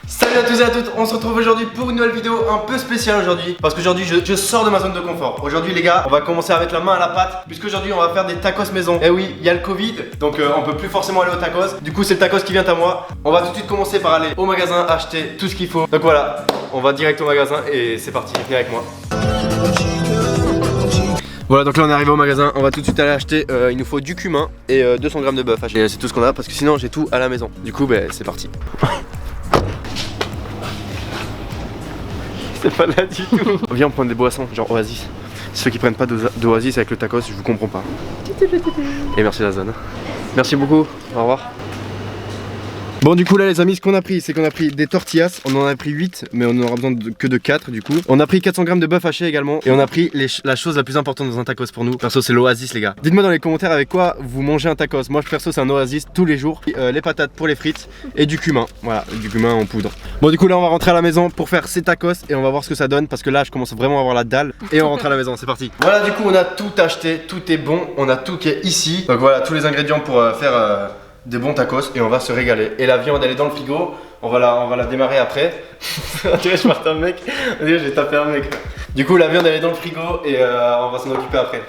Salut à tous et à toutes, on se retrouve aujourd'hui pour une nouvelle vidéo un peu spéciale aujourd'hui. Parce qu'aujourd'hui je sors de ma zone de confort. Aujourd'hui les gars, on va commencer à mettre la main à la pâte. Puisqu'aujourd'hui on va faire des tacos maison. Et oui, il y a le Covid, donc on peut plus forcément aller au tacos. Du coup c'est le tacos qui vient à moi. On va tout de suite commencer par aller au magasin acheter tout ce qu'il faut. Donc voilà, on va direct au magasin et c'est parti, venez avec moi. Voilà, donc là on est arrivé au magasin, on va tout de suite aller acheter, il nous faut du cumin et 200 grammes de bœuf. Et c'est tout ce qu'on a parce que sinon j'ai tout à la maison. Du coup c'est parti. C'est pas là du tout. Viens on prend des boissons, genre Oasis. Ceux qui prennent pas d'Oasis avec le tacos, je vous comprends pas. Et merci la zone. Merci beaucoup, au revoir. Bon du coup là les amis, ce qu'on a pris, c'est qu'on a pris des tortillas. On en a pris 8, mais on en aura besoin que de 4 du coup. On a pris 400 grammes de bœuf haché également. Et on a pris la chose la plus importante dans un tacos pour nous. Perso c'est l'Oasis les gars. Dites-moi dans les commentaires avec quoi vous mangez un tacos. Moi perso c'est un Oasis tous les jours. Les patates pour les frites et du cumin. Voilà, du cumin en poudre. Bon du coup là on va rentrer à la maison pour faire ces tacos. Et on va voir ce que ça donne parce que là je commence vraiment à avoir la dalle. Et on rentre à la maison, c'est parti. Voilà du coup on a tout acheté, tout est bon. On a tout qui est ici. Donc voilà tous les ingrédients pour faire... des bons tacos et on va se régaler. Et la viande elle est dans le frigo, on va la démarrer après. On dirait que je parte un mec, on dirait que j'ai tapé un mec. Du coup la viande elle est dans le frigo et on va s'en occuper après.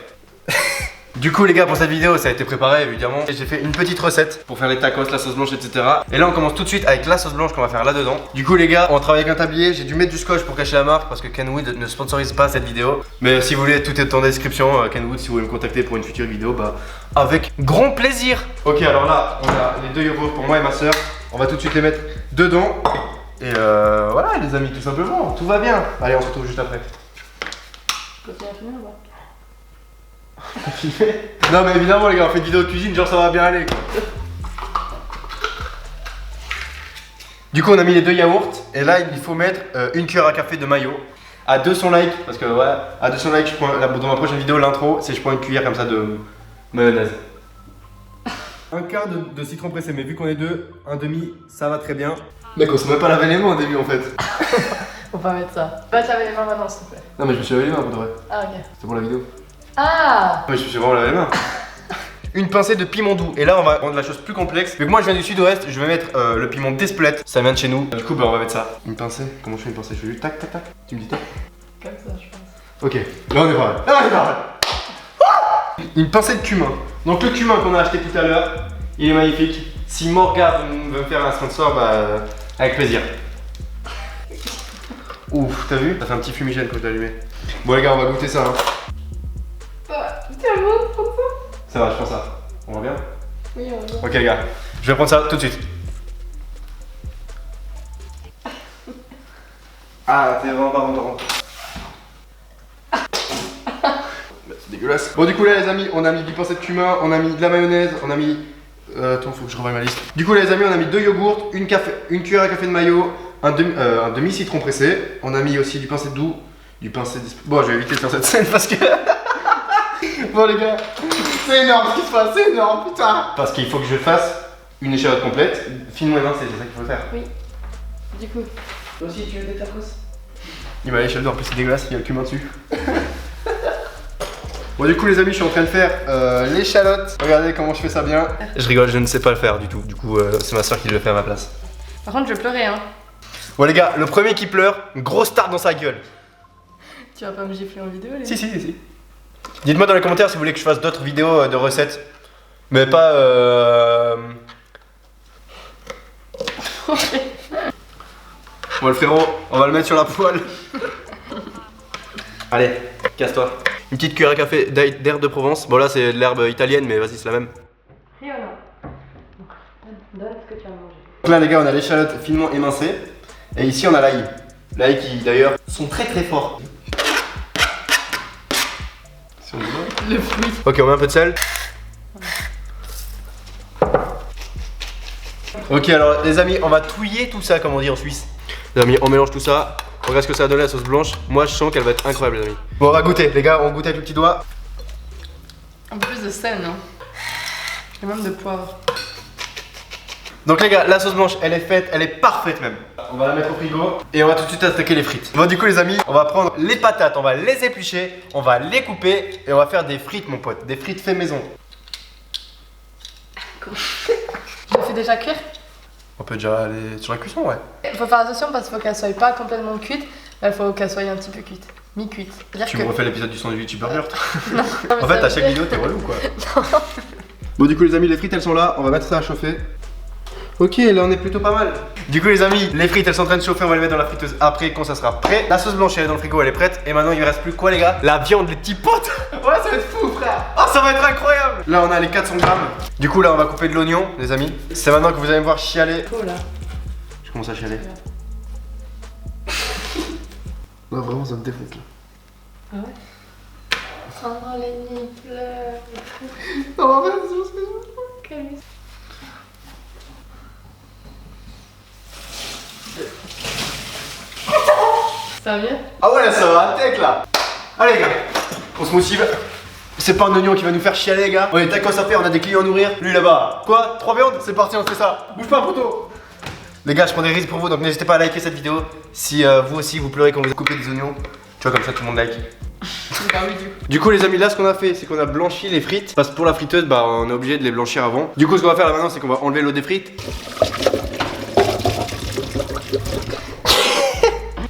Du coup les gars pour cette vidéo ça a été préparé évidemment. J'ai fait une petite recette pour faire les tacos, la sauce blanche etc. Et là on commence tout de suite avec la sauce blanche qu'on va faire là dedans. Du coup les gars on travaille avec un tablier. J'ai dû mettre du scotch pour cacher la marque parce que Kenwood ne sponsorise pas cette vidéo. Mais si vous voulez tout est en description. Kenwood si vous voulez me contacter pour une future vidéo avec grand plaisir. Ok alors là on a les 2 yogourts pour moi et ma soeur. On va tout de suite les mettre dedans. Et voilà les amis tout simplement, tout va bien. Allez on se retrouve juste après. Non mais évidemment les gars on fait une vidéo de cuisine genre ça va bien aller quoi. Du coup on a mis les 2 yaourts et là il faut mettre une cuillère à café de mayo à 200 likes parce que ouais à 200 likes je prends, dans ma prochaine vidéo l'intro c'est je prends une cuillère comme ça de mayonnaise. Un quart de citron pressé mais vu qu'on est 2, un demi ça va très bien. Mec on s'est même pas lavé les mains au début en fait. Faut pas mettre ça. Va te laver les mains maintenant s'il te plaît. Non mais je me suis lavé les mains pour de vrai. Ah ok. C'était pour la vidéo. Ah Mais je me suis vraiment lavé les mains. Une pincée de piment doux. Et là on va rendre la chose plus complexe. Vu que moi je viens du sud-ouest, je vais mettre le piment d'Espelette. Ça vient de chez nous. Du coup on va mettre ça. Une pincée. Comment je fais une pincée? Je fais juste tac tac tac. Tu me dis tac. Comme ça je pense. Ok. Là on est pareil. Là on est pareil. Une pincée de cumin. Donc le cumin qu'on a acheté tout à l'heure, il est magnifique. Si Morga veut me faire un sponsor, avec plaisir. Ouf, t'as vu? Ça fait un petit fumigène quand je l'ai allumé. Bon les gars, on va goûter ça. Hein. T'es bon pour ça? Ça va, je prends ça. On va bien? Oui, on va bien. Ok les gars, je vais prendre ça tout de suite. Ah, c'est vraiment pas bon. C'est dégueulasse. Bon du coup là les amis, on a mis du pincée de cumin, on a mis de la mayonnaise, on a mis... attends, faut que je revoie ma liste. Du coup là les amis, on a mis 2 yogourts, une cuillère à café de mayo, un demi citron pressé. On a mis aussi du pincé doux, du pincé Bon je vais éviter de faire cette scène parce que... Bon les gars, c'est énorme ce qui se passe, c'est énorme putain. Parce qu'il faut que je fasse une échalote complète. Finement émincée, c'est ça qu'il faut faire. Oui. Du coup. Toi aussi tu veux des tacos? Il m'a l'échalote en plus c'est dégueulasse, il y a le cumin dessus. Bon du coup les amis je suis en train de faire l'échalote. Regardez comment je fais ça bien. Je rigole, je ne sais pas le faire du tout. Du coup c'est ma soeur qui le fait à ma place. Par contre je vais pleurer hein. Bon les gars, le premier qui pleure, grosse tarte dans sa gueule. Tu vas pas me gifler en vidéo les... Si. Dites-moi dans les commentaires si vous voulez que je fasse d'autres vidéos de recettes. Mais pas Bon le frérot, on va le mettre sur la poêle. Allez, casse-toi. Une petite cuillère à café d'herbe de Provence. Bon là c'est de l'herbe italienne mais vas-y c'est la même. Rien non. Donne ce que tu as mangé. Donc là les gars on a l'échalote finement émincée. Et ici on a l'ail. L'ail qui d'ailleurs sont très très forts. Le fruit. Ok on met un peu de sel. Ok alors les amis on va touiller tout ça comme on dit en Suisse. Les amis on mélange tout ça. On regarde ce que ça a donné la sauce blanche. Moi je sens qu'elle va être incroyable les amis. Bon on va goûter les gars, on goûte avec le petit doigt. Un peu plus de sel non? Et même de poivre. Donc les gars, la sauce blanche elle est faite, elle est parfaite même. On va la mettre au frigo et on va tout de suite attaquer les frites. Bon du coup les amis, on va prendre les patates, on va les éplucher, on va les couper et on va faire des frites mon pote, des frites fait maison. Je le fais déjà cuire? On peut déjà aller sur la cuisson, ouais. Faut faire attention parce qu'il faut qu'elle soit pas complètement cuite, mais il faut qu'elle soit un petit peu cuite. Mi-cuite. Tu me refais l'épisode du sandwich burger, toi. Non, en fait, à chaque vidéo, t'es relou, quoi. Bon, du coup, les amis, les frites, elles sont là. On va mettre ça à chauffer. Ok, là, on est plutôt pas mal. Du coup, les amis, les frites, elles sont en train de chauffer. On va les mettre dans la friteuse après, quand ça sera prêt. La sauce blanche, elle est dans le frigo, elle est prête. Et maintenant, il ne reste plus quoi, les gars? La viande, les petits potes. Ouais, ça va être fou, frère. Oh, ça va être incroyable. Là, on a les 400 grammes. Du coup, là, on va couper de l'oignon, les amis. C'est maintenant que vous allez me voir chialer. Oh là. Je commence à chialer. Non, vraiment, ça me défonce, là. Ah ouais? Oh, les nipples. Non, en fait, c'est ce que je... Ça va mieux? Ah ouais, ça va tech là. Allez les gars, on se motive. C'est pas un oignon qui va nous faire chialer les gars. On est tacos à faire, on a des clients à nourrir. Lui là-bas. Quoi? 3 viandes? C'est parti, on fait ça. Bouge pas poteau. Les gars, je prends des risques pour vous, donc n'hésitez pas à liker cette vidéo. Si vous aussi vous pleurez quand vous coupez des oignons. Tu vois, comme ça tout le monde like. Du coup les amis, là ce qu'on a fait c'est qu'on a blanchi les frites. Parce que pour la friteuse bah on est obligé de les blanchir avant. Du coup ce qu'on va faire là maintenant c'est qu'on va enlever l'eau des frites.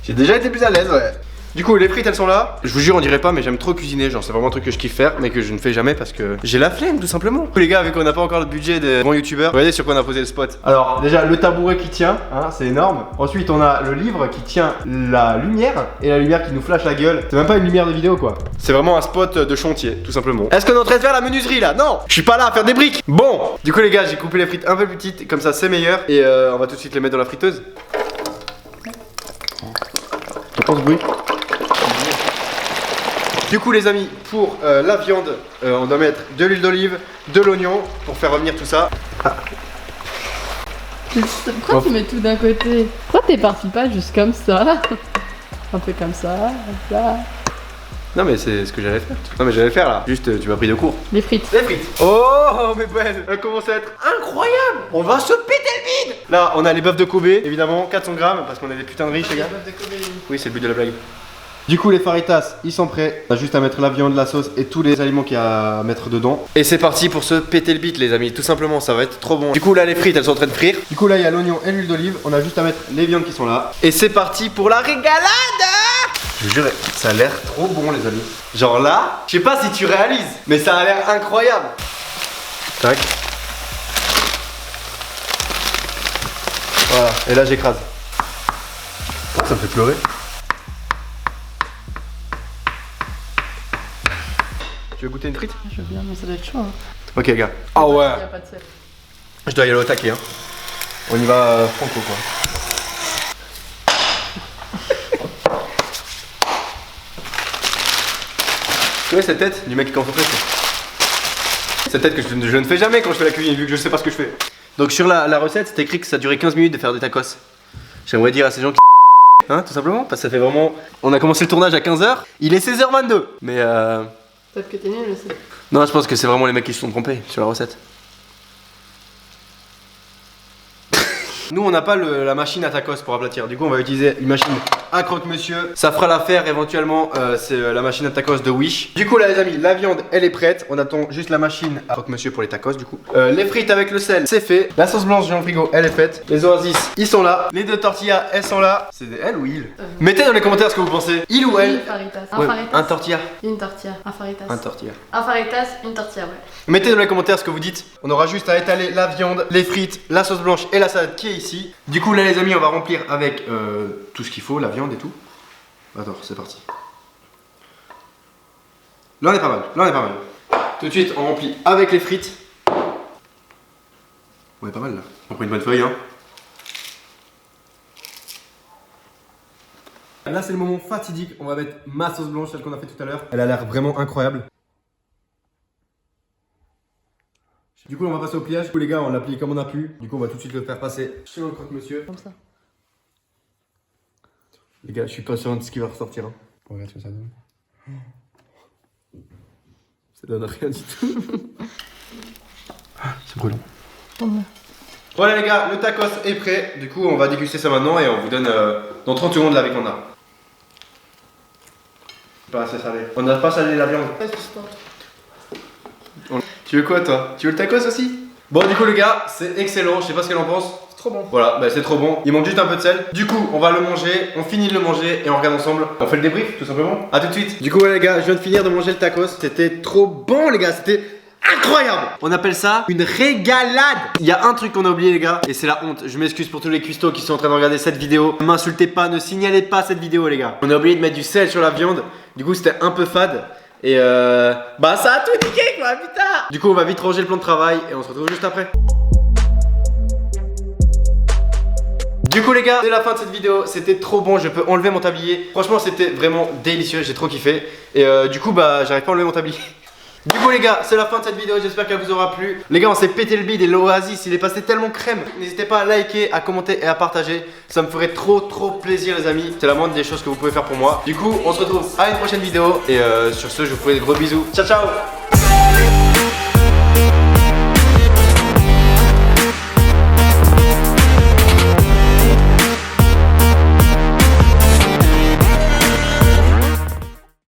J'ai déjà été plus à l'aise, ouais. Du coup les frites elles sont là. Je vous jure on dirait pas mais j'aime trop cuisiner. Genre c'est vraiment un truc que je kiffe faire mais que je ne fais jamais parce que j'ai la flemme tout simplement. Du coup, les gars, vu qu'on n'a pas encore le budget des bons youtubeurs, regardez sur quoi on a posé le spot. Alors déjà le tabouret qui tient, hein, c'est énorme. Ensuite on a le livre qui tient la lumière. Et la lumière qui nous flash la gueule. C'est même pas une lumière de vidéo quoi. C'est vraiment un spot de chantier tout simplement. Est-ce qu'on est en train de faire la menuiserie là? Non, je suis pas là à faire des briques. Bon, du coup les gars j'ai coupé les frites un peu plus petites. Comme ça c'est meilleur. Et on va tout de suite les mettre dans la friteuse. T'entends ce bruit? Du coup les amis, pour la viande, on doit mettre de l'huile d'olive, de l'oignon pour faire revenir tout ça. Ah. Pourquoi tu mets tout d'un côté? Pourquoi t'es parti pas juste comme ça? Un peu comme ça, là. Non mais c'est ce que j'allais faire. Non mais j'allais faire là. Juste tu m'as pris de court. Les frites. Les frites. Oh mes belles, elles commencent à être incroyables. On va se péter le vide. Là on a les bœufs de Kobe, évidemment 400 grammes parce qu'on est des putains de riches les gars. Oui c'est le but de la blague. Du coup les faritas ils sont prêts. On a juste à mettre la viande, la sauce et tous les aliments qu'il y a à mettre dedans. Et c'est parti pour se péter le bite les amis, tout simplement ça va être trop bon. Du coup là les frites elles sont en train de frire. Du coup là il y a l'oignon et l'huile d'olive. On a juste à mettre les viandes qui sont là. Et c'est parti pour la régalade. Je vous jure ça a l'air trop bon les amis. Genre là, je sais pas si tu réalises, mais ça a l'air incroyable. Tac. Voilà, et là j'écrase. Ça me fait pleurer. Tu veux goûter une frite? Je veux bien, mais ça doit être chaud. Hein. Ok, gars. Ah ouais. Il y a pas de sel. Je dois y aller au taquet. Hein. On y va franco quoi. Tu vois cette tête du mec qui est concentré? Cette tête que je ne fais jamais quand je fais la cuisine vu que je sais pas ce que je fais. Donc sur la recette, c'est écrit que ça durait 15 minutes de faire des tacos. J'aimerais dire à ces gens qui hein, tout simplement, parce que ça fait vraiment... On a commencé le tournage à 15h, il est 16h22. Mais Peut-être que t'es nul aussi. non, je pense que c'est vraiment les mecs qui se sont trompés sur la recette. Nous on n'a pas la machine à tacos pour aplatir. Du coup on va utiliser une machine à croque-monsieur. Ça fera l'affaire éventuellement. C'est la machine à tacos de Wish. Du coup là les amis, la viande elle est prête. On attend juste la machine à croque-monsieur pour les tacos du coup. Les frites avec le sel c'est fait. La sauce blanche dans le frigo elle est faite. Les oasis ils sont là. Les 2 tortillas elles sont là. C'est elle ou il? Mettez dans les commentaires ce que vous pensez. Il ou elle? Une faritas. Ouais, Un faritas. un tortilla. Une tortilla. Un faritas. Un tortilla. Un faritas, une tortilla, ouais. Mettez dans les commentaires ce que vous dites. On aura juste à étaler la viande, les frites, la sauce blanche et la salade qui est ici. Du coup là les amis on va remplir avec tout ce qu'il faut, la viande et tout. Attends, c'est parti. Là on est pas mal, là on est pas mal. Tout de suite on remplit avec les frites. On est pas mal là. On prend une bonne feuille hein. Là c'est le moment fatidique, on va mettre ma sauce blanche, celle qu'on a fait tout à l'heure. Elle a l'air vraiment incroyable. Du coup on va passer au pliage. Du coup les gars on l'a plié comme on a pu. Du coup on va tout de suite le faire passer chez le croque-monsieur. Comme ça. Les gars je suis pas sûr de ce qui va ressortir hein. Regarde ce que ça donne. Ça donne rien du tout. C'est brûlant. Voilà les gars, le tacos est prêt. Du coup on va déguster ça maintenant et on vous donne dans 30 secondes la vie qu'on a. Pas assez salé. On n'a pas salé la viande. Tu veux quoi toi? Tu veux le tacos aussi? Bon du coup les gars, c'est excellent, je sais pas ce qu'elle en pense. trop bon. Voilà, bah c'est trop bon. Il manque juste un peu de sel. Du coup, on va le manger, on finit de le manger et on regarde ensemble. On fait le débrief tout simplement. A tout de suite. Du coup, ouais, les gars, je viens de finir de manger le tacos. C'était trop bon, les gars. C'était incroyable. On appelle ça une régalade. Il y a un truc qu'on a oublié, les gars, et c'est la honte. Je m'excuse pour tous les cuistots qui sont en train de regarder cette vidéo. Ne m'insultez pas, ne signalez pas cette vidéo, les gars. On a oublié de mettre du sel sur la viande. Du coup, c'était un peu fade. Et bah ça a tout niqué quoi, putain. Du coup, on va vite ranger le plan de travail et on se retrouve juste après. Du coup les gars, c'est la fin de cette vidéo, c'était trop bon, je peux enlever mon tablier. Franchement c'était vraiment délicieux, j'ai trop kiffé. Et du coup bah j'arrive pas à enlever mon tablier. Du coup les gars, c'est la fin de cette vidéo, j'espère qu'elle vous aura plu. Les gars, on s'est pété le bide et l'Oasis, il est passé tellement crème. N'hésitez pas à liker, à commenter et à partager. Ça me ferait trop plaisir les amis. C'est la moindre des choses que vous pouvez faire pour moi. Du coup, on se retrouve à une prochaine vidéo. Et sur ce, je vous fais des gros bisous. Ciao ciao.